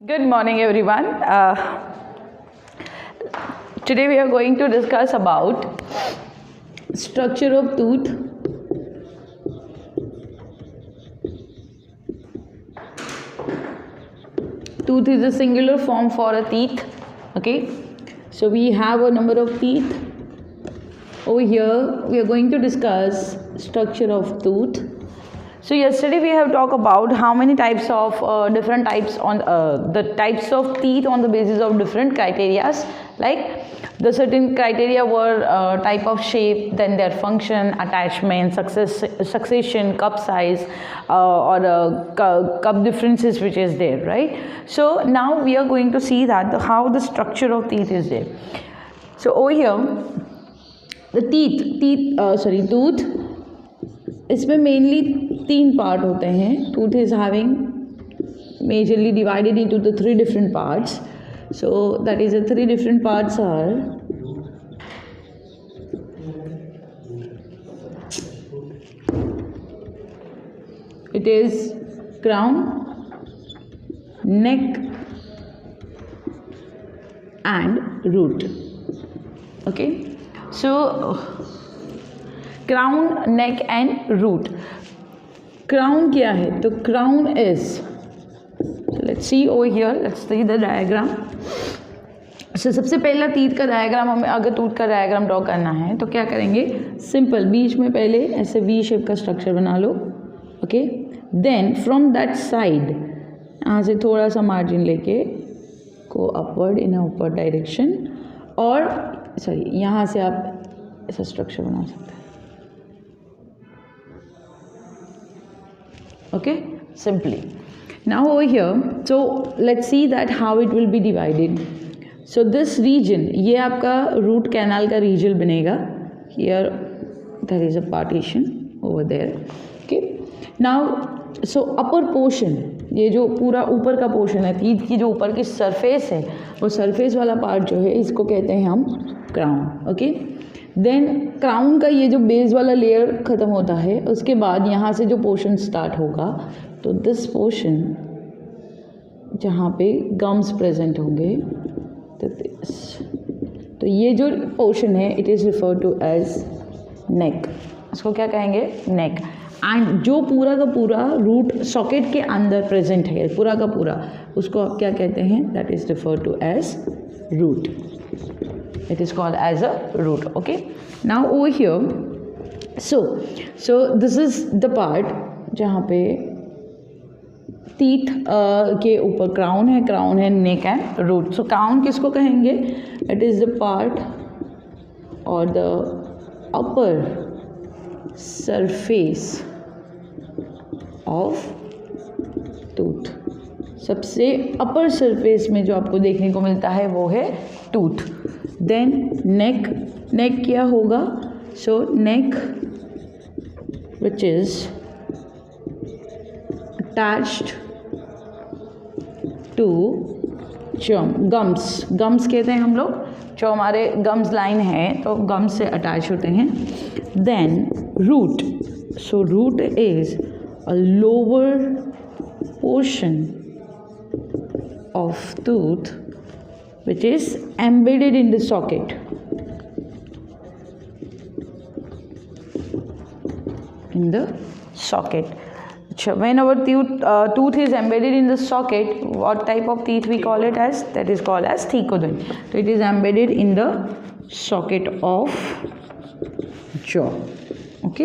Good morning, everyone. Today we are going to discuss about structure of tooth. Tooth is a singular form for a teeth. Okay, so we have a number of teeth. Over here, we are going to discuss structure of tooth. So yesterday we have talked about how many types of different types on the types of teeth on the basis of different criteria, like the certain criteria were type of shape, then their function, attachment, succession, cup size, or cup differences which is there, right? So now we are going to see that how the structure of teeth is there. So over here, the tooth, इसमें mainly तीन part होते हैं. Tooth is having majorly divided into the three different parts. So that is the three different parts are it is crown, neck and root. Okay, so crown, neck and root. Crown क्या है? तो crown is, so let's see over here, let's see the diagram. So सबसे पहला teeth का diagram, हमें अगर tooth का diagram draw करना है तो क्या करेंगे? सिंपल, बीच में पहले ऐसे वी शेप का स्ट्रक्चर बना लो. Okay, then from that side यहाँ से थोड़ा सा मार्जिन लेके को अपवर्ड इन अपवर्ड डायरेक्शन, और सॉरी यहाँ से आप ऐसा स्ट्रक्चर बना सकते हैं. Okay, simply. Now over here, so let's see that how it will be divided. So this region, ये आपका root canal का region बनेगा. Here there is a partition over there. Okay. Now so upper portion, ये जो पूरा ऊपर का portion है, टीथ की जो ऊपर की सरफेस है, वो सरफेस वाला पार्ट जो है इसको कहते हैं हम क्राउन. ओके, देन क्राउन का ये जो बेस वाला लेयर ख़त्म होता है, उसके बाद यहाँ से जो पोर्शन स्टार्ट होगा, तो दिस पोर्शन जहाँ पे गम्स प्रेजेंट होंगे, तो ये जो पोर्शन है it is refer to as neck. इसको क्या कहेंगे? नेक. एंड जो पूरा का पूरा रूट सॉकेट के अंदर प्रेजेंट है, पूरा का पूरा, उसको आप क्या कहते हैं? That is refer to as root. It is called as a root. Okay, now over here, so this is the part जहाँ पे टीथ के ऊपर क्राउन है, neck and root. So crown किसको कहेंगे? इट इज़ द पार्ट और the upper surface of tooth. सबसे upper surface में जो आपको देखने को मिलता है वो है टूथ. देन नेक क्या होगा? So neck which is attached to gums कहते हैं हम लोग. जो हमारे गम्स लाइन है तो गम्स से अटैच होते हैं. Then root. So root is a lower portion of tooth which is embedded in the socket. In the socket. So when our tooth is embedded in the socket, what type of teeth we call it as? That is called as thecodont. So it is embedded in the socket of jaw. Okay,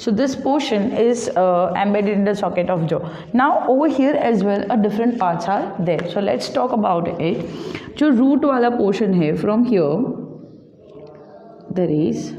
so this portion is embedded in the socket of jaw. Now over here as well different parts are there. So let's talk about it. जो root वाला portion है, from here there is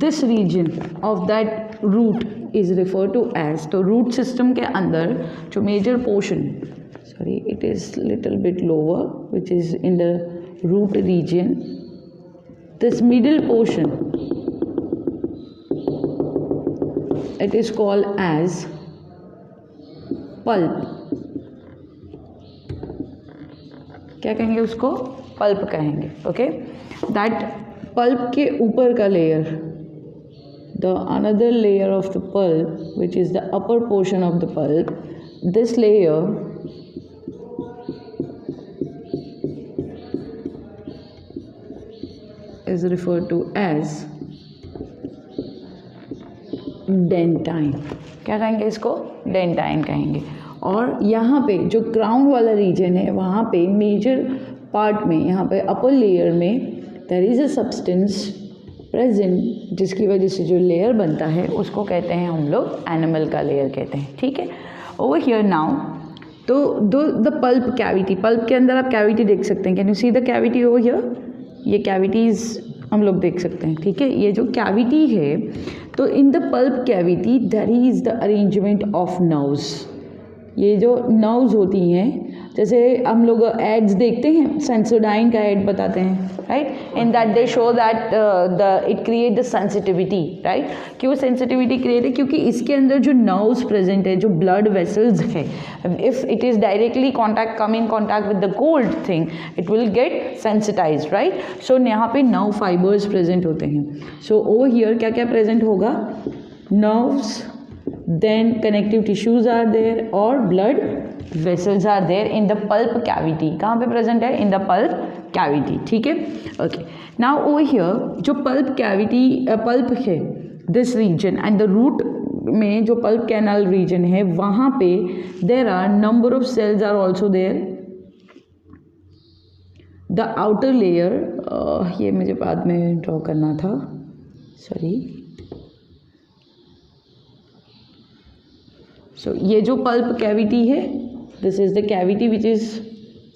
this region of that root is referred to as, तो root system के अंदर जो major portion, sorry it is little bit lower, which is in the root region, this middle portion it is called as pulp. क्या कहेंगे उसको, pulp कहेंगे. Okay, that pulp के ऊपर का layer, the another layer of the pulp which is the upper portion of the pulp, this layer is referred to as dentine. क्या कहेंगे इसको, डेंटाइन कहेंगे. और यहाँ पे जो क्राउन वाला रीजन है वहाँ पे मेजर पार्ट में, यहाँ पे अपर लेयर में there is a substance present, जिसकी वजह से जो लेयर बनता है उसको कहते हैं हम लोग एनिमल का लेयर कहते हैं. ठीक है. ओवर हियर नाउ, तो द पल्प कैविटी, पल्प के अंदर आप कैविटी देख सकते हैं. Can you see the cavity over here. ये कैविटीज़ हम लोग देख सकते हैं. ठीक है. ये जो कैविटी है, तो in the pulp cavity there is the arrangement of nerves. ये जो नर्व्स होती हैं, जैसे हम लोग एड्स देखते हैं, सेंसोडाइन का एड बताते हैं, right. In that they show that it create the sensitivity, right. क्यों सेंसिटिविटी क्रिएट है, क्योंकि इसके अंदर जो नर्व्स प्रेजेंट है, जो ब्लड वेसल्स है, if it is directly come in contact with the cold thing, it will get sensitize, right. So यहाँ पे नर्व फाइबर्स प्रेजेंट होते हैं. सो ओवर हियर क्या क्या प्रेजेंट होगा, nerves, then connective tissues are there और blood vessels are there in the pulp cavity. कहाँ पे present है, in the pulp cavity. ठीक है. Okay, now over here जो pulp cavity pulp है, this region and the root में जो pulp canal region है, वहाँ पे there are number of cells are also there. The outer layer, ये मुझे बाद में ड्रॉ करना था, सॉरी. सो ये जो पल्प कैविटी है, this is the cavity which is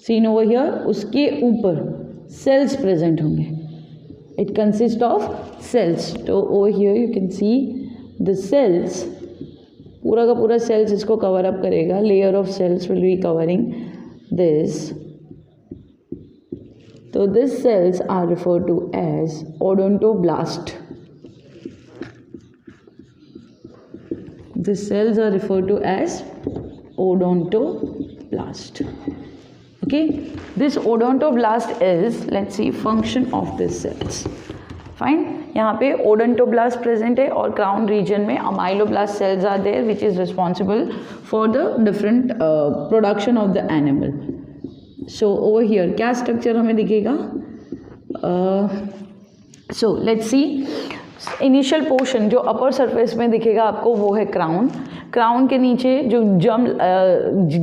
seen over here. उसके ऊपर सेल्स प्रेजेंट होंगे. It consist of cells. तो over here you can see the cells, पूरा का पूरा सेल्स इसको कवर अप करेगा. Layer of cells will be covering this. तो this cells are referred to as odontoblast. These cells are referred to as odontoblast. Okay, this odontoblast is, let's see, function of these cells. Fine. यहाँ पे odontoblast present है और crown region में amyloblast cells are there which is responsible for the different production of the animal. So over here क्या structure हमें दिखेगा? So let's see. Initial portion जो upper surface में दिखेगा आपको वो है क्राउन. क्राउन के नीचे जो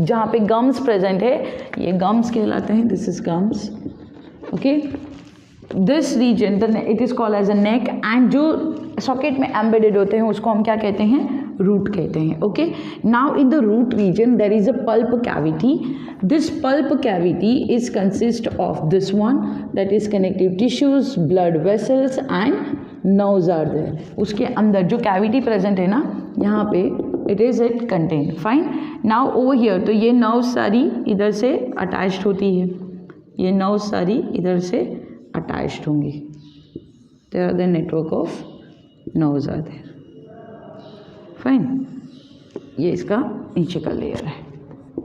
जहाँ पे गम्स प्रेजेंट है, ये गम्स कहलाते हैं. This is gums. Okay, this region it is called as a neck. And जो सॉकेट में एम्बेडेड होते हैं उसको हम क्या कहते हैं, रूट कहते हैं. Okay, now in the root region there is a pulp cavity. This pulp cavity is consist of this one, that is connective tissues, blood vessels and nerves are there. उसके अंदर जो कैविटी प्रेजेंट है ना, यहाँ पे it is it contain. Fine. Now over here, तो ये nerves सारी इधर से अटैच्ड होती है, ये नर्व्स सारी इधर से अटैच्ड होंगी. There are the network of nerves are there. Fine. ये इसका नीचे का लेयर है.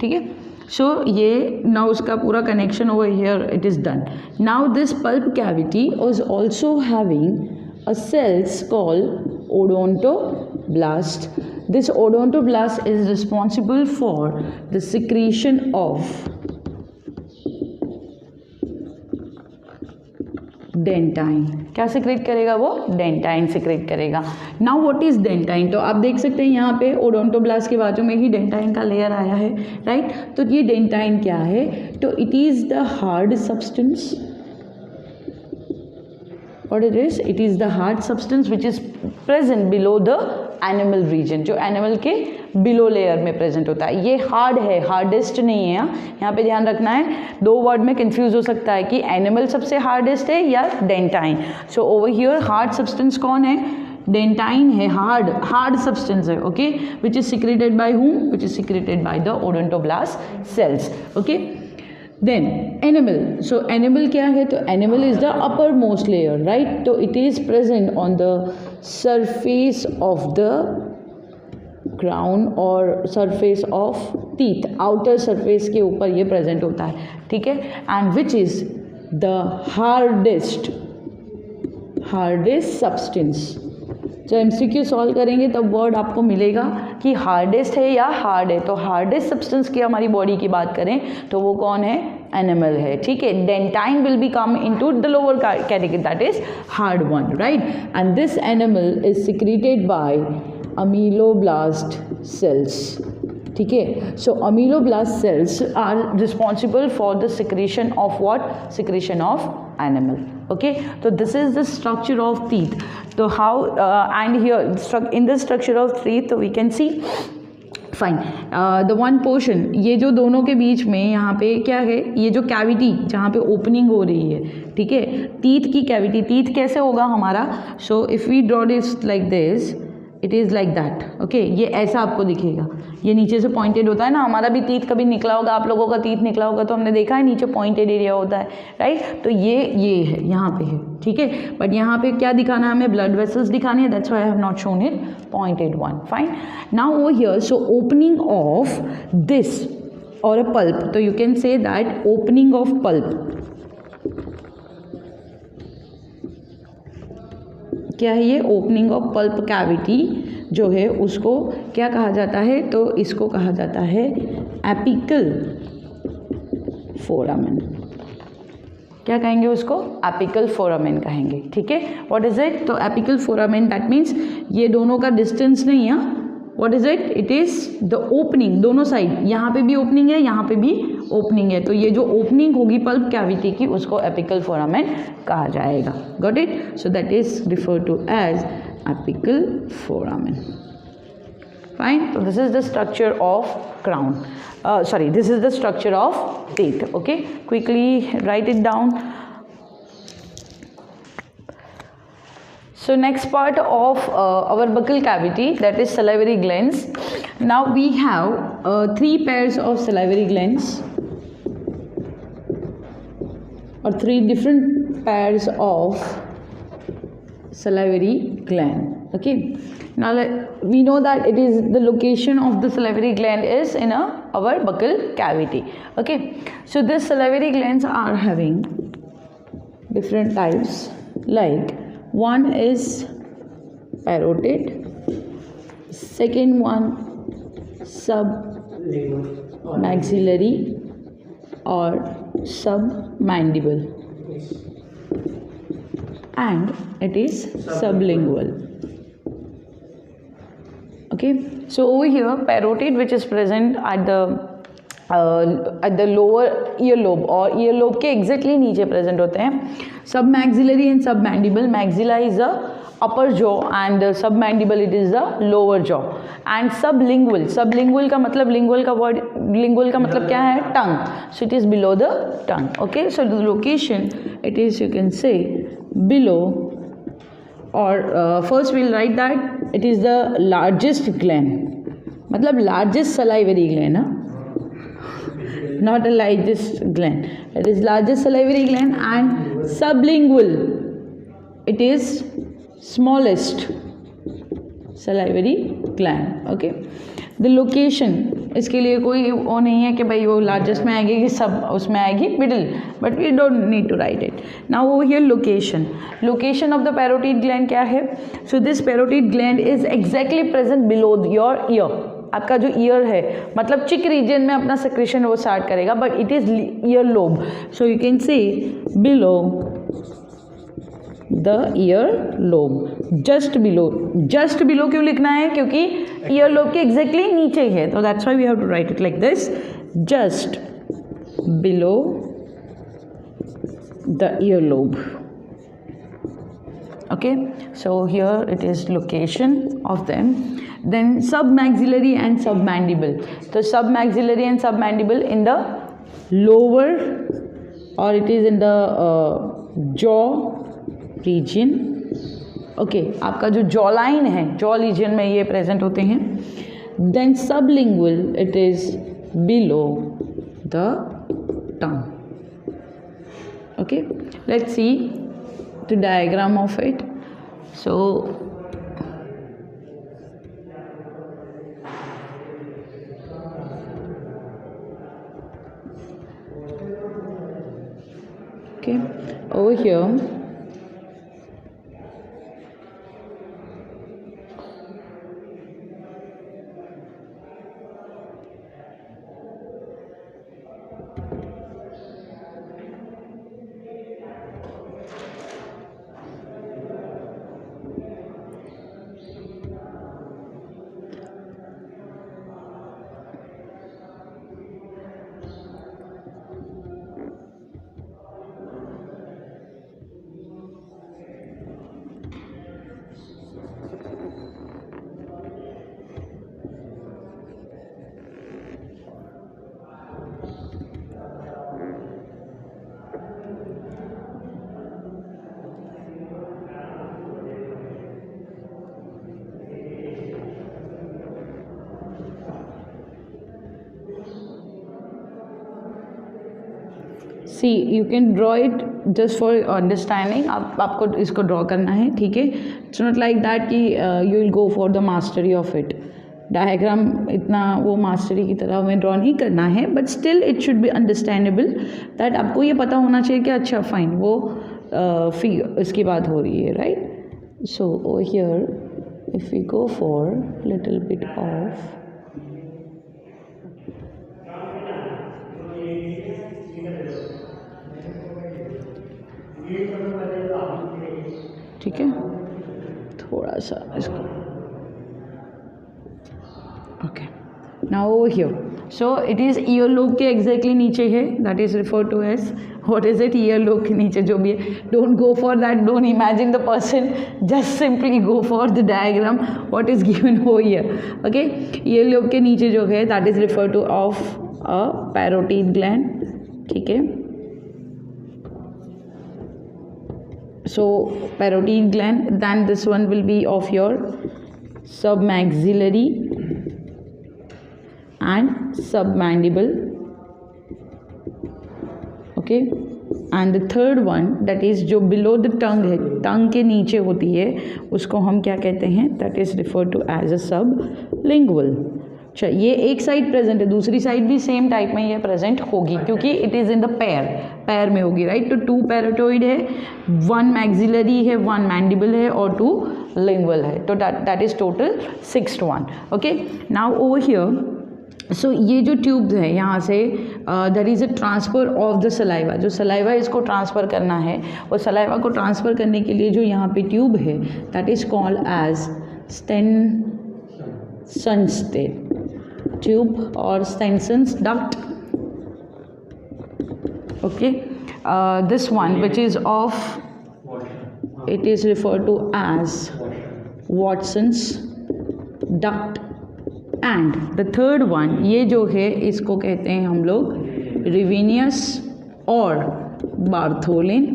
ठीक है. सो ये नर्व्स का पूरा connection over here it is done. Now this pulp cavity is also having a cells called odontoblast. This odontoblast is responsible for the secretion of dentine. क्या सिक्रेट करेगा वो, डेंटाइन सिक्रेट करेगा. नाउ व्हाट इज डेंटाइन, तो आप देख सकते हैं यहाँ पे ओडोंटोब्लास्ट के बाजू में ही डेंटाइन का लेयर आया है, राइट. तो ये डेंटाइन क्या है, तो it is the hard substance. What it is the hard substance which is present below the animal region, जो animal के below layer में present होता है. ये hard है, hardest नहीं है. यहाँ पे ध्यान रखना है, दो word में confuse हो सकता है कि animal सबसे hardest है या dentine. So over here hard substance कौन है, डेंटाइन है. hard substance है. Okay, which is secreted by whom, which is secreted by the odontoblast cells. Okay. Then animal. So animal क्या है, तो animal is the uppermost layer, right. तो it is present on the surface of the crown और surface of teeth, outer surface के ऊपर ये present होता है, ठीक है। And which is the hardest substance. जब एमसीक्यू सॉल्व करेंगे तब वर्ड आपको मिलेगा कि हार्डेस्ट है या हार्ड है। तो हार्डेस्ट सब्सटेंस की हमारी बॉडी की बात करें तो वो कौन है, एनिमल है, ठीक है। Dentine will be come into the lower category, that is hard one, right. And this enamel is secreted by ameloblast cells, ठीक है। So ameloblast cells are responsible for the secretion of what, secretion of enamel, okay। So this is the structure of teeth. So how and here in the structure of teeth we can see fine the one portion, ये जो दोनों के बीच में यहाँ पे क्या है, ये जो कैविटी जहाँ पे ओपनिंग हो रही है, ठीक है, टीथ की कैविटी। टीथ कैसे होगा हमारा, so if we draw this like this, it is like that, okay. ये ऐसा आपको दिखेगा, ये नीचे से पॉइंटेड होता है ना। हमारा भी टीथ कभी निकला होगा, आप लोगों का टीथ निकला होगा तो हमने देखा है नीचे पॉइंटेड एरिया होता है, राइट। तो ये है, यहाँ पे है, ठीक है। बट यहाँ पे क्या दिखाना है हमें, ब्लड वेसल्स दिखाने हैं, that's why I have not shown it pointed one, fine. Now over here, so opening of this और अ पल्प, तो you can say that opening of pulp क्या है, ये ओपनिंग ऑफ पल्प कैविटी जो है उसको क्या कहा जाता है, तो इसको कहा जाता है एपिकल फोरामेन। क्या कहेंगे उसको, एपिकल फोरामेन कहेंगे, ठीक है। व्हाट इज इट, तो एपिकल फोरामेन दैट मीन्स ये दोनों का डिस्टेंस नहीं है। What is it, it is the opening, दोनों साइड, यहाँ पे भी ओपनिंग है, यहाँ पे भी ओपनिंग है, तो ये जो ओपनिंग होगी पल्प कैविटी की उसको एपिकल फोरामेन कहा जाएगा। Got it, so that is refer to as apical foramen, fine. तो this is the structure of crown, sorry, this is the structure of teeth, okay। Quickly write it down. So next part of our buccal cavity, that is salivary glands. Now we have 3 pairs of salivary glands, or 3 different pairs of salivary gland, okay। Now we know that it is the location of the salivary gland is in our buccal cavity, okay। So this salivary glands are having different types, like one is parotid, second one submaxillary or submandible, and it is sublingual, okay। So over here parotid, which is present at the lower earlobe, और earlobe के exactly नीचे present होते हैं। submaxillary and submandible, maxilla is the upper jaw and submandible it is the lower jaw, and sublingual का मतलब lingual का word, lingual का मतलब क्या है, tongue, so it is below the tongue, okay। So the location it is, you can say below, or first we'll write that it is the largest gland, मतलब largest salivary gland, not the largest gland, it is largest salivary gland, and sublingual it is smallest salivary gland, okay। The location, इसके लिए कोई वो नहीं है कि भाई वो लार्जेस्ट में आएगी कि सब उसमें आएगी, middle, but we don't need to write it. Now over here location of the parotid gland क्या है, so this parotid gland is exactly present below your ear. आपका जो ईयर है, मतलब चिक रीजन में अपना सेक्रेशन वो स्टार्ट करेगा, but it is ear lobe, so you can say below the ear lobe, just below क्यों लिखना है, क्योंकि ईयर लोब के एग्जैक्टली नीचे है, तो that's why we have to write it like this, just below the ear lobe, okay। So here it is location of them. Then submaxillary and submandible, so submaxillary and submandible in the lower, or it is in the jaw region, okay। आपका जो jaw line है, jaw reason में ये present होते हैं। Then sublingual it is below the tongue, okay। Let's see the diagram of it. So Okay, over here see you can draw it just for understanding. आपको इसको draw करना है, ठीक है. इट्स नॉट लाइक दैट कि you will go for the mastery of it. Diagram इतना वो mastery की तरह हमें ड्रॉ नहीं करना है, but still it should be understandable. That आपको ये पता होना चाहिए कि अच्छा फाइन वो फिगर इसकी बात हो रही है, right. So over here if we go for little bit of ठीक है, थोड़ा सा इसको. Okay, now over here so it is ear lobe के एग्जैक्टली नीचे है. That is refer to as what is it, ear lobe के नीचे जो भी है. Don't go for that, don't imagine the person, just simply go for the diagram what is given हो here. Okay, ear lobe के नीचे जो है that is refer two of a parotid gland. ठीक है, so parotid gland, then this one will be of your submaxillary and submandible. Okay, and the third one that is जो below the tongue है, टंग के नीचे होती है, उसको हम क्या कहते हैं, that is referred to as a sublingual. अच्छा, ये एक साइड प्रेजेंट है, दूसरी साइड भी सेम टाइप में ये प्रेजेंट होगी क्योंकि इट इज़ इन द पैर में होगी, राइट. तो 2 पैरोटोइड है, 1 मैक्सिलरी है, 1 मैंडिबल है और 2 लिंगुअल है. तो that is total 6 to 1. Okay, now over here सो ये जो ट्यूब है यहाँ say that is a transfer of the saliva. जो सलाइवा इसको ट्रांसफ़र करना है, और सलाइवा को ट्रांसफ़र करने के लिए जो यहाँ पे ट्यूब है that is called as Stenson's tube or Stenson's duct. Okay, this one which is of, it is referred to as Watson's duct. And the third one, ये जो है इसको कहते हैं हम लोग Rivenius और Bartholin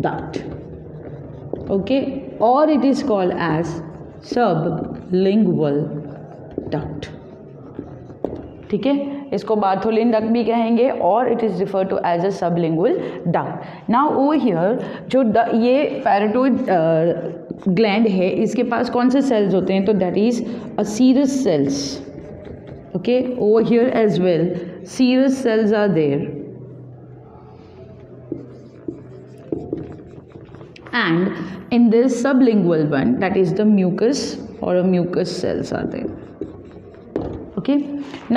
duct. Okay, or it is called as sublingual duct. ठीक है, इसको बार्थोलिन डक्ट भी कहेंगे और it is refer to as a sublingual duct. Now over here जो ये पैरोटोइड ग्लैंड है, इसके पास कौन से सेल्स होते हैं, तो that is a serous cells. Okay, over here as well serous cells are there. And in this sublingual one, that is the mucus or a mucus cells are there. Okay,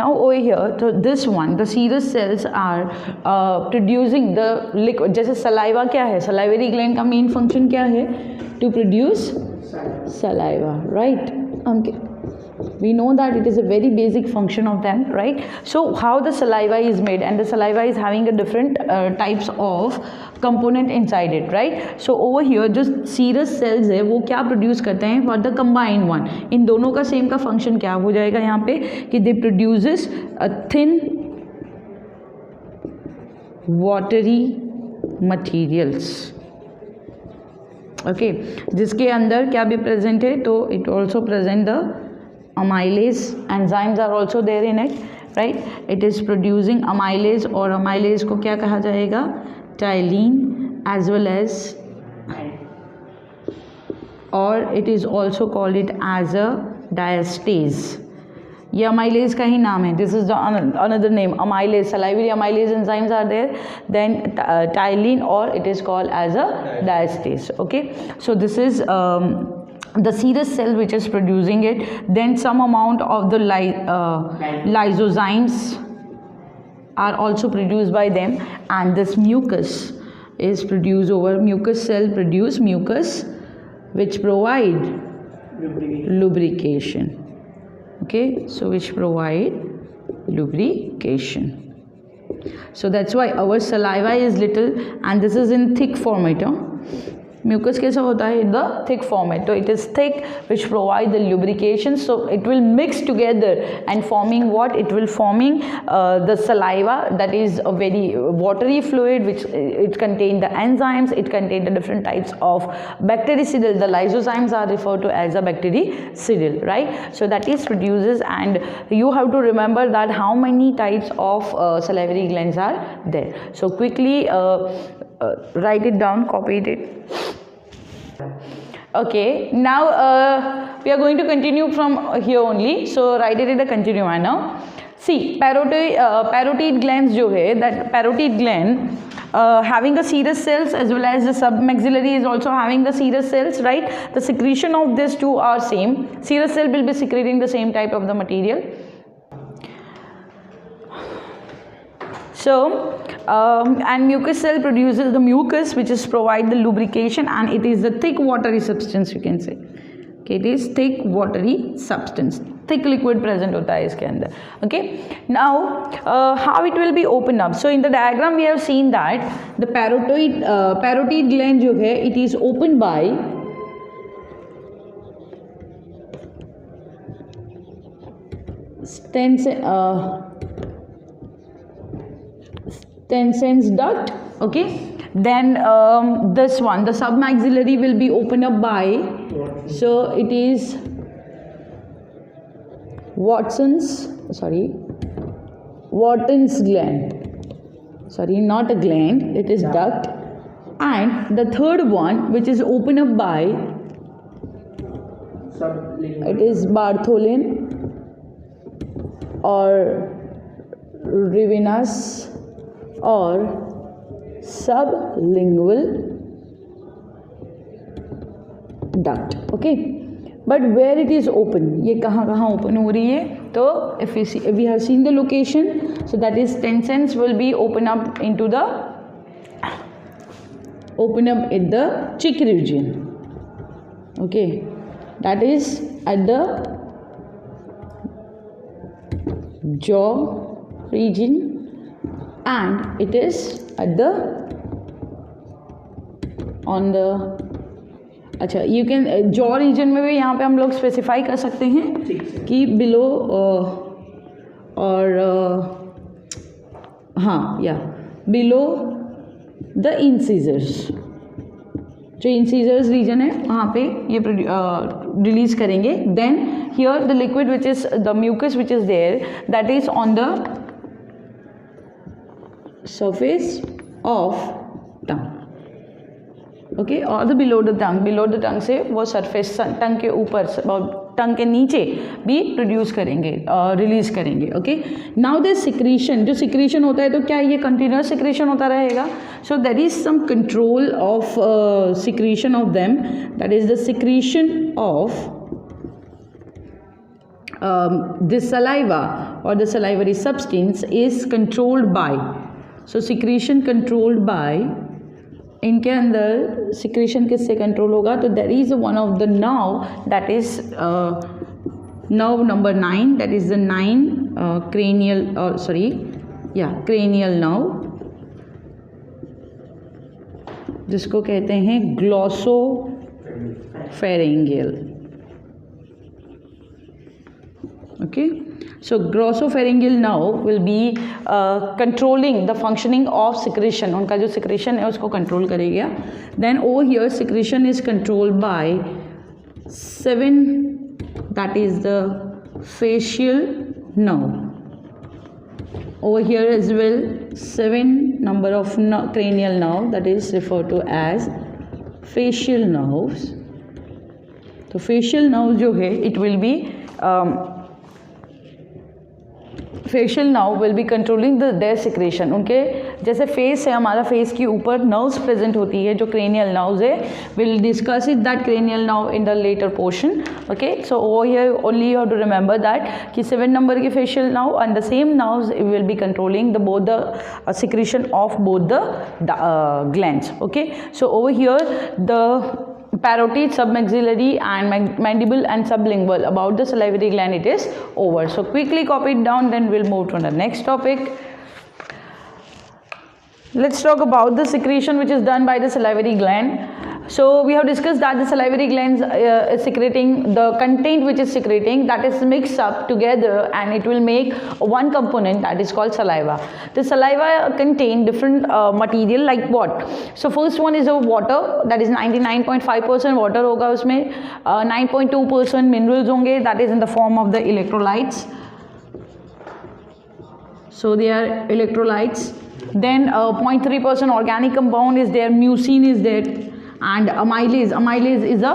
now over here, so this one, the serous cells are producing the liquid. जैसे saliva क्या है, salivary gland का main function क्या है, to produce saliva, right? Okay, we know that it is a very basic function of them, right? So how the saliva is made, and the saliva is having a different types of component inside it, right? So over here जो serous cells है वो क्या produce करते हैं, for the combined one. इन दोनों का same का function क्या हो जाएगा यहाँ पे कि they produces a thin watery materials. Okay, जिसके अंदर क्या भी present है, तो it also present the amylase enzymes are also there in it, right? It is producing amylase, और amylase को क्या कहा जाएगा, tyline, as well as, or it is also called it as a diastase. ये amylase का ही नाम है. This is the another name, amylase. Salivary amylase enzymes are there. Then ptyalin, or it is called as a diastase. Okay, so this is the serous cell which is producing it. Then some amount of the lysozymes are also produced by them, and this mucus is produced over. Mucus cell produce mucus which provide lubrication. Okay, so which provide lubrication. So that's why our saliva is little, and this is in thick format. Mucus कैसा होता है? In the thick format. So it is thick, which provide the lubrication. So it will mix together and forming what? It will forming the saliva, that is a very watery fluid, which it contain the enzymes. It contain the different types of bactericidal. The lysozymes are referred to as a bactericidal, right? So that is produces, and you have to remember that how many types of salivary glands are there. So quickly write it down, copy it. Okay, now we are going to continue from here only. So write it in a continuous manner. See, parotid glands जो है, that parotid gland having a serous cells as well as the submaxillary is also having the serous cells, right? The secretion of these two are same. Serous cell will be secreting the same type of the material. So and mucus cell produces the mucus which is provide the lubrication, and it is the thick watery substance, you can say. Okay, it is thick watery substance, thick liquid present hota hai iske andar. Okay, now how it will be opened up. So in the diagram we have seen that the parotid gland jo hai, it is opened by Stenson's duct. Okay, then this one, the submaxillary, will be opened up by, so it is Wharton's gland. Sorry, not a gland, it is duct. And the third one, which is opened up by, it is Bartholin or Ravenous or sublingual duct. Okay, but where it is open, ये कहाँ open हो रही है? तो if we have seen the location, so that is Stenson's will be open up in the cheek region. Okay, that is at the jaw region, and it is at the on the अच्छा, you can jaw region में भी यहाँ पे हम लोग specify कर सकते हैं कि below और हाँ below the incisors, जो incisors region है वहाँ पे ये release करेंगे. Then here the liquid which is the mucus which is there, that is on the surface of tongue. Okay, or the below the tongue से वो surface tongue के ऊपर और tongue के नीचे भी produce करेंगे, release करेंगे. Okay, now the secretion, जो secretion होता है तो क्या ये continuous secretion होता रहेगा? So there is some control of secretion of them, that is the secretion of this saliva or the salivary substance is controlled by. So secretion controlled by, इनके अंदर secretion किससे control होगा? तो there is one of the nerve, that is nerve number 9, that is the cranial nerve, जिसको कहते हैं glossopharyngeal. Okay, so glossopharyngeal nerve will be controlling the functioning of secretion. उनका जो secretion है उसको control करेगा. Then over here secretion is controlled by 7, that is the facial nerve. Over here as well 7 number of cranial nerve, that is referred to as facial nerves. तो facial nerve जो है it will be facial nerve will be controlling there secretion. उनके जैसे face है, हमारा face के ऊपर nerves present होती है जो क्रेनियल नर्व्स है. Will discuss it that cranial nerve in the later portion. Okay, so over here only you have to remember that कि 7 नंबर के facial nerve and the same nerves will be controlling the both the secretion of both the glands. Okay, so over here the parotid, submaxillary and mandible and sublingual. About the salivary gland it is over. So quickly copy it down, then we'll move to the next topic. Let's talk about the secretion which is done by the salivary gland. So we have discussed that the salivary glands is secreting the content which is secreting, that is mixed up together and it will make one component that is called saliva. The saliva contain different material like what? So first one is a water, that is 99.5% water होगा उसमें, 9.2% minerals होंगे, that is in the form of the electrolytes. So they are electrolytes. Then 0.3% organic compound is there, mucin is there, and amylase. Amylase is a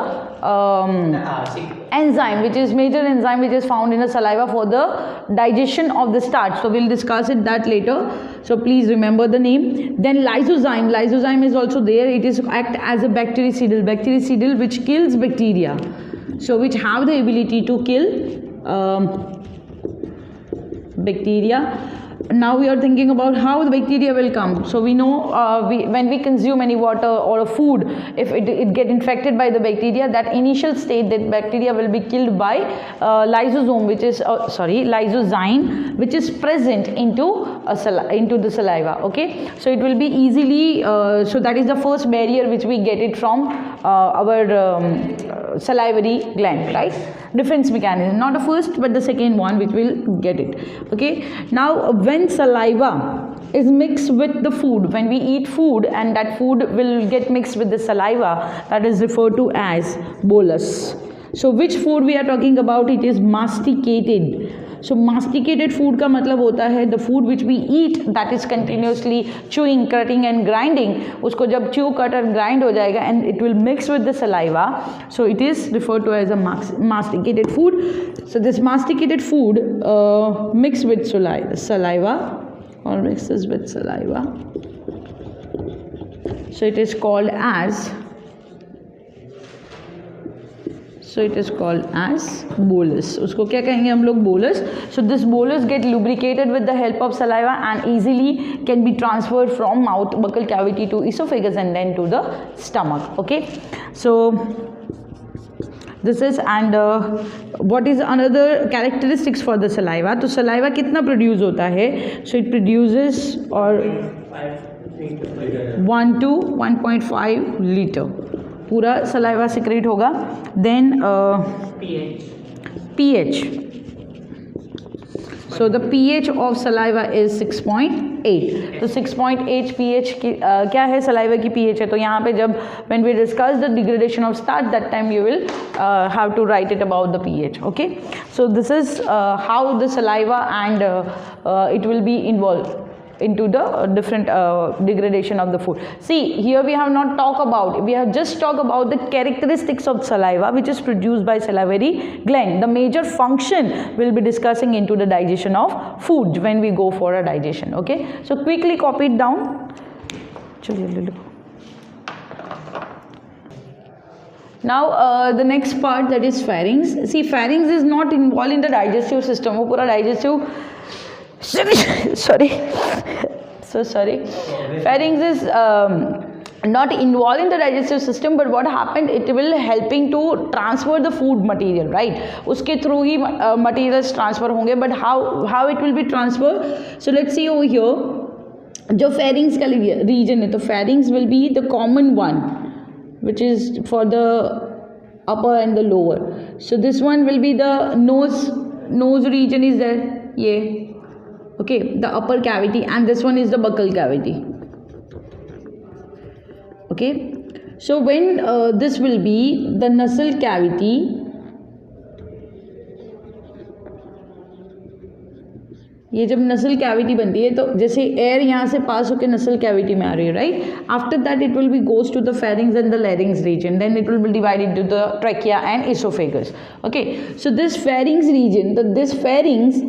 enzyme, which is major enzyme which is found in the saliva for the digestion of the starch. So we'll discuss it that later. So please remember the name. Then lysozyme. Lysozyme is also there. It is act as a bactericidal. Bactericidal which kills bacteria. So which have the ability to kill bacteria. Now we are thinking about how the bacteria will come. So we know when we consume any water or a food, if it get infected by the bacteria, that initial state that bacteria will be killed by lysosome, which is lysozyme, which is present into the saliva. Okay, so it will be easily so that is the first barrier which we get it from our salivary gland, right? Defense mechanism, not the first but the second one which will get it. Okay, now when saliva is mixed with the food, when we eat food and that food will get mixed with the saliva, that is referred to as bolus. So which food we are talking about? It is masticated. So masticated food का मतलब होता है the food which we eat that is continuously chewing, cutting and grinding. उसको जब chew, cut and grind हो जाएगा and it will mix with the saliva. So it is referred to as a masticated food. So this masticated food mixed with saliva or mixes with saliva. So it is called as bolus. उसको क्या कहेंगे हम लोग? bolus. So this bolus get lubricated with the help of saliva and easily can be transferred from mouth buccal cavity to esophagus and then to the stomach. Okay, so this is and what is another characteristics for the saliva? तो saliva कितना produce होता है? So it produces or 1 to 1.5 liter पूरा saliva secrete होगा. Then pH. So the pH of saliva is 6.8. तो 6.8 pH की क्या है? सलाइवा की pH है. तो यहाँ पे जब when we discuss the degradation of starch, that time you will have to write it about the pH. Okay, so this is how the saliva and it will be involved into the different degradation of the food. See, here we have not talked about, we have just talked about the characteristics of saliva which is produced by salivary gland. The major function we'll be discussing into the digestion of food when we go for a digestion. Okay, so quickly copy it down. Now the next part, that is pharynx. See, pharynx is not involved in the digestive system. वो पूरा digestive sorry. Pharynx is not involved in the digestive system, but what happened, it will helping to transfer the food material, right? उसके through ही materials transfer होंगे, but how it will be transferred? So let's see over here. जो pharynx का region है, तो pharynx will be the common one which is for the upper and the lower. So this one will be the nose region is there, ये. Okay, the upper cavity, and this one is the buccal cavity. Okay, so when this will be the nasal cavity, ये जब नसल cavity बनती है तो जैसे air यहाँ से पास होकर नसल कैविटी में आ रही है, right? After that it will be goes to the pharynx and the larynx region, then it will be divided to the trachea and oesophagus. Okay, so this pharynx region, this pharynx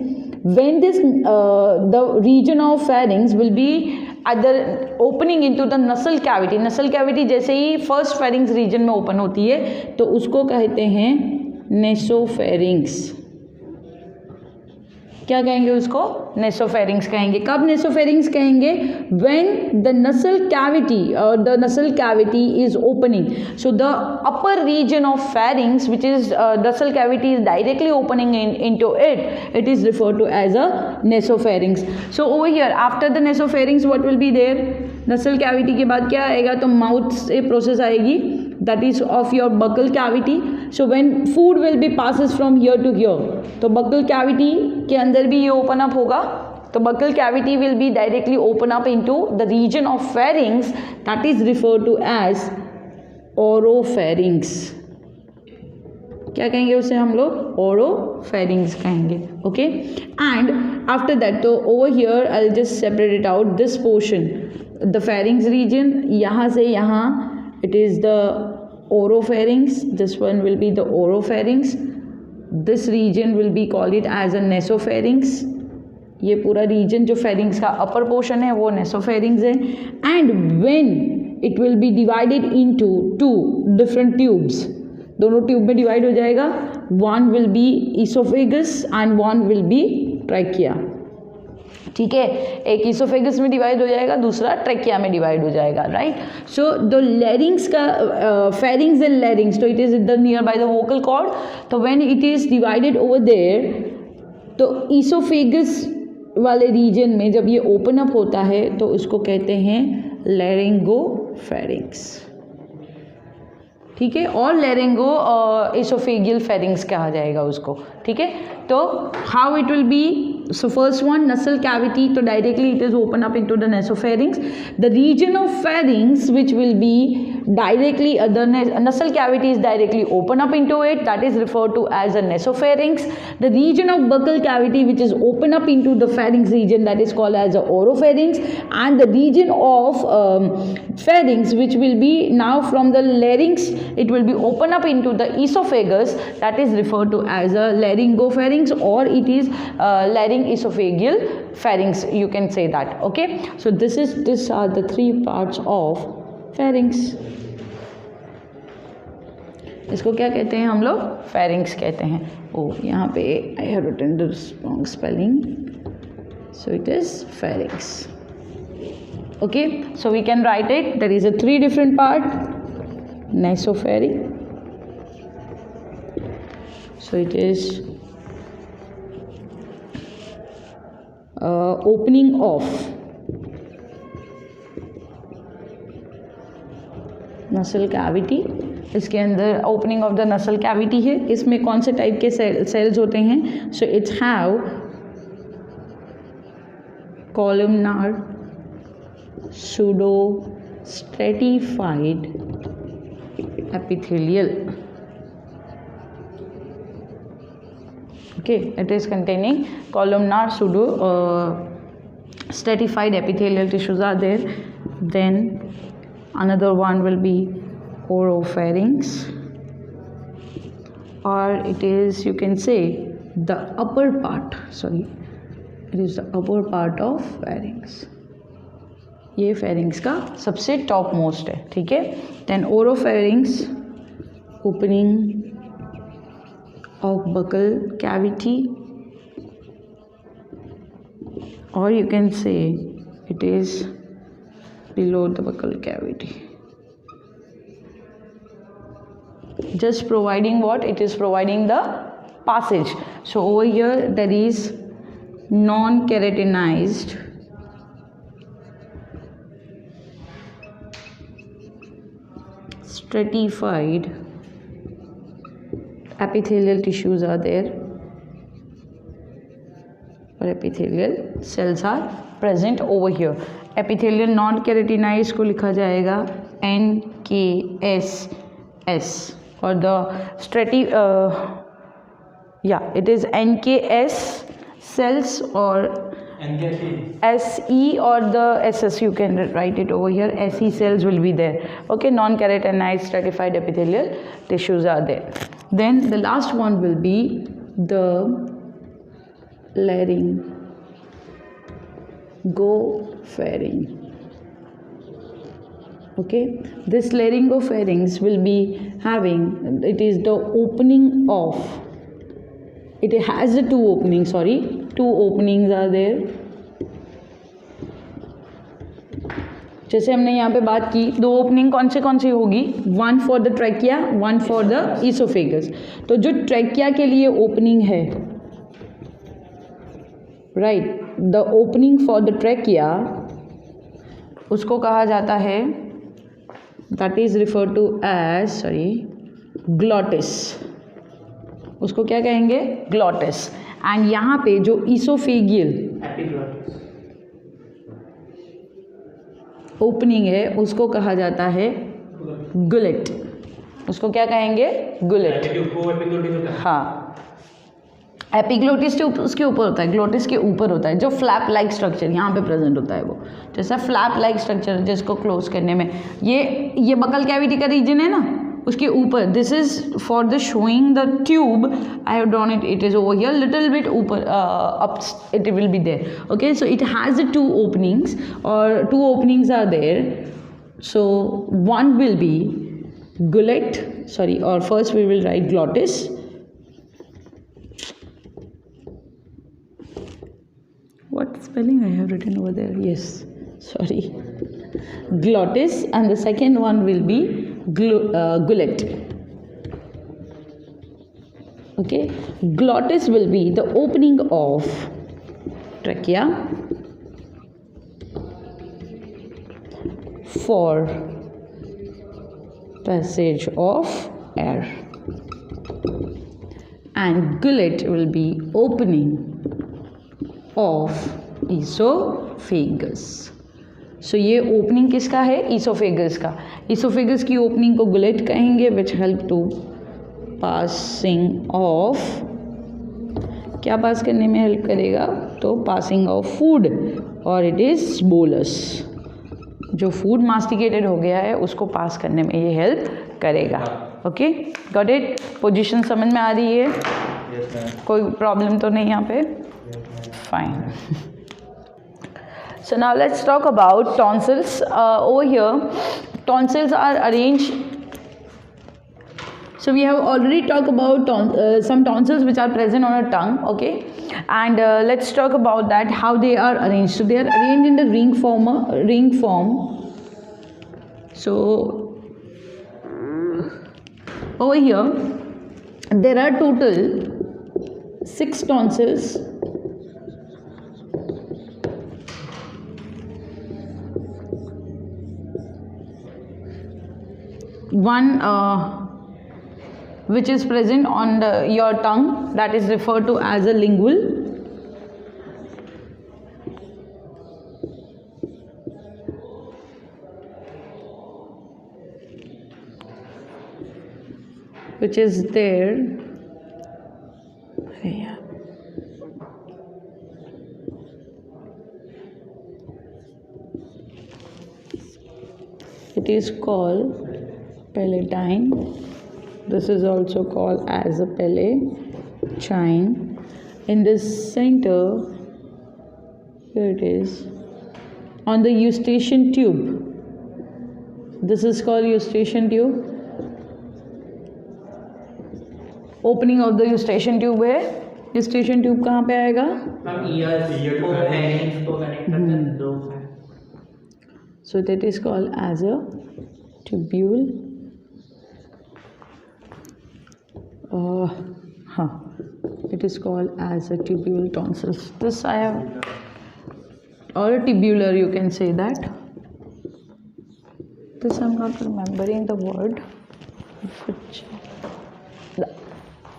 when this the region of pharynx will be at the opening into the nasal cavity. nasal cavity जैसे ही first pharynx region में open होती है तो उसको कहते हैं नेसोफेरिंग्स. क्या कहेंगे उसको? नेसोफेरिंग्स कहेंगे. कब नेसोफेरिंग्स कहेंगे? व्हेन द नसल कैविटी और the nasal cavity is opening. So the upper region of pharynx which is nasal cavity is directly opening into it is referred to as a nasopharynx. So over here after the nasopharynx what will be there? Nasal cavity के बाद क्या आएगा? तो mouth से process आएगी, that is of your buccal cavity. So when food will be passes from here to here, तो buccal cavity के अंदर भी ये open up होगा. तो buccal cavity will be directly open up into the region of pharynx that is referred to as oropharynx. क्या कहेंगे उसे हम लोग? oropharynx कहेंगे. Okay, and after that तो over here I'll just separate it out. This portion, the pharynx region, यहाँ से यहाँ it is the oropharynx. This one will be the oropharynx. This region will be called it as a nasopharynx. ये पूरा region जो pharynx का upper portion है वो nasopharynx है. And when it will be divided into two different tubes, दोनों tube में divide हो जाएगा. One will be esophagus and one will be trachea. ठीक है, एक इसोफेगस में डिवाइड हो जाएगा, दूसरा ट्रेकिया में डिवाइड हो जाएगा. राइट. सो द लैरिंग्स का फेरिंग्स एंड लैरिंग्स, तो it is the near by the vocal cord. तो when it is divided over there, तो इसोफेगस वाले रीजन में जब ये ओपन अप होता है तो उसको कहते हैं लैरिंगोफेरिंग्स. ठीक है, और लैरिंगो इसोफेगियल फेरिंग्स कहा जाएगा उसको. ठीक है, तो how it will B? So first one, nasal cavity, so directly it is open up into the nasopharynx. The region of pharynx which will be directly the nasal cavity is directly open up into it, that is referred to as a nasopharynx. The region of buccal cavity which is open up into the pharynx region, that is called as a oropharynx. And the region of pharynx which will be now from the larynx, it will be open up into the esophagus, that is referred to as a laryngopharynx, or it is esophageal pharynx, you can say that. Okay, so these are the three parts of pharynx. इसको क्या कहते हैं हम लोग? pharynx कहते हैं. यहाँ पे I have written the wrong spelling, so it is pharynx. Okay, so we can write it. There is a three different part. Nasopharynx. So it is opening of नसल कैविटी. इसके अंदर opening of the nasal cavity है. इसमें कौन से type के sales होते हैं? So it's have columnar pseudo stratified epithelial. Okay, it is containing columnar pseudo stratified epithelial tissues are there. Then another one will be oropharynx, or it is, you can say, the upper part, it is the upper part of pharynx. ये pharynx का सबसे top most है. ठीक है. Then oropharynx, opening of buccal cavity, or you can say it is below the buccal cavity. Just providing what? It is providing the passage. So over here there is non-keratinized stratified epithelial tissues are there, or epithelial cells are present over here. Epithelial non-keratinized को लिखा जाएगा NKS, or the it is NKS cells, or SE, or the SS, you can write it over here. SE cells will be there. Okay, non-keratinized stratified epithelial tissues are there. Then the last one will be the laryngopharynx. Okay, this laryngopharynx will be having, it is the opening of, it has the two openings, two openings are there. जैसे हमने यहाँ पे बात की, दो opening कौन सी होगी, one for the trachea, one for the oesophagus. तो जो ट्रैकिया के लिए ओपनिंग है, right, the opening for the trachea, उसको कहा जाता है, that is refer to as glottis. उसको क्या कहेंगे, ग्लॉटिस. एंड यहाँ पे जो ईसोफेगियल ओपनिंग है उसको कहा जाता है गुलेट. उसको क्या कहेंगे, गुलेट. हाँ, एपिग्लोटिस उसके ऊपर होता है, ग्लोटिस के ऊपर होता है, जो फ्लैप लाइक स्ट्रक्चर यहाँ पे प्रेजेंट होता है, वो जैसा फ्लैप लाइक स्ट्रक्चर जिसको क्लोज करने में, ये बकल कैविटी का रीजन है ना, उसके ऊपर, this is for the showing the tube, I have drawn it, it is over here little bit ऊपर, up it will be there. Okay, so it has the two openings, और two openings are there. So one will be gullet, or first we will write glottis. What spelling I have written over there? Yes, sorry, glottis, and the second one will be gullet. Okay, glottis will be the opening of trachea for passage of air, and gullet will be opening of esophagus. So ये opening किसका है, esophagus का. esophagus की opening को gullet कहेंगे, which help to passing of, क्या पास करने में हेल्प करेगा, तो passing of food, और it is bolus. जो फूड मास्टिकेटेड हो गया है उसको पास करने में ये हेल्प करेगा. Okay, got it. पोजीशन समझ में आ रही है? कोई प्रॉब्लम तो नहीं यहाँ पे? Fine. So now let's talk about tonsils. Over here tonsils are arrange. So we have already talked about some tonsils which are present on our tongue, okay, and let's talk about that, how they are arranged. So they are arranged in the ring form. So over here there are total 6 tonsils. One which is present on your tongue, that is referred to as a lingual. Which is there. It is called palatine. This is also called as a palatine. In the center, here it is, on the eustachian tube. This is called eustachian tube. Opening of the eustachian tube है. eustachian tube कहाँ पे आएगा? So that is called as a tubule. It is called as a tubule tonsils. This I have, or a tubular, you can say that. This I'm not remembering the word.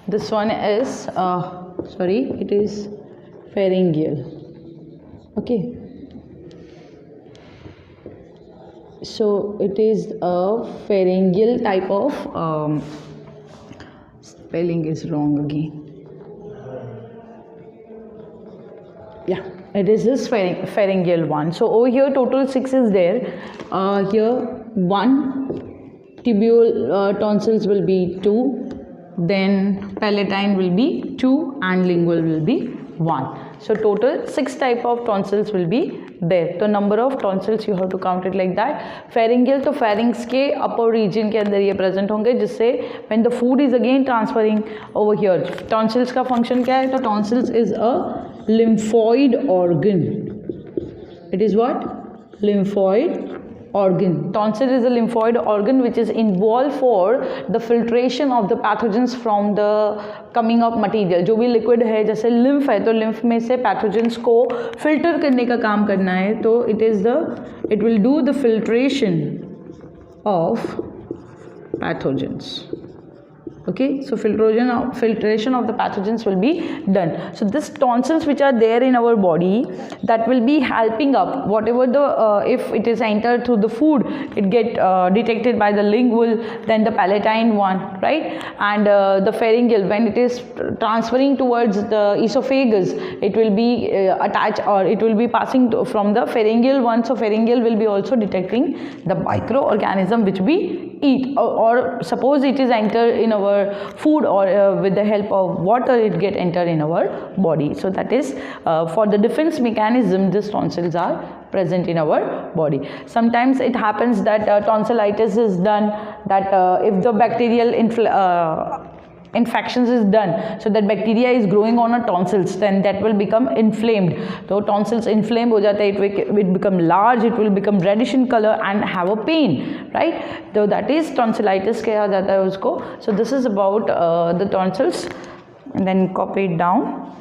This one is it is pharyngeal. Okay, so it is a pharyngeal type of spelling is wrong again. Yeah, it is this pharyngeal one. So over here total 6 is there. Here 1 tubule tonsils will be 2, then palatine will be 2, and lingual will be 1. So total 6 type of tonsils will be there. तो number of tonsils you have to count it like that. Pharyngeal तो pharynx के upper region के अंदर ये present होंगे, जिससे when the food is again transferring over here. Tonsils का function क्या है? तो tonsils is a lymphoid organ. It is what? Lymphoid organ. Tonsil is a lymphoid organ which is involved for the filtration of the pathogens from the coming up material. जो भी liquid है, जैसे lymph है, तो lymph में से pathogens को filter करने का काम करना है, तो it will do the filtration of pathogens. Okay, so filtration of the pathogens will be done. So this tonsils which are there in our body, that will be helping up whatever the if it is entered through the food, it get detected by the lingual, then the palatine one, right? And the pharyngeal, when it is transferring towards the esophagus, it will be attached, or it will be passing from the pharyngeal one. So pharyngeal will be also detecting the microorganism which we eat, or suppose it is entered in our food, or with the help of water it get entered in our body. So that is for the defense mechanism, these tonsils are present in our body. Sometimes it happens that tonsillitis is done, that if the bacterial infections is done, so that bacteria is growing on a tonsils, then that will become inflamed. So tonsils inflamed ho jata, it will become large, it will become reddish in color and have a pain, right? So that is tonsillitis kya jata hai usko. So this is about the tonsils, and then copy it down.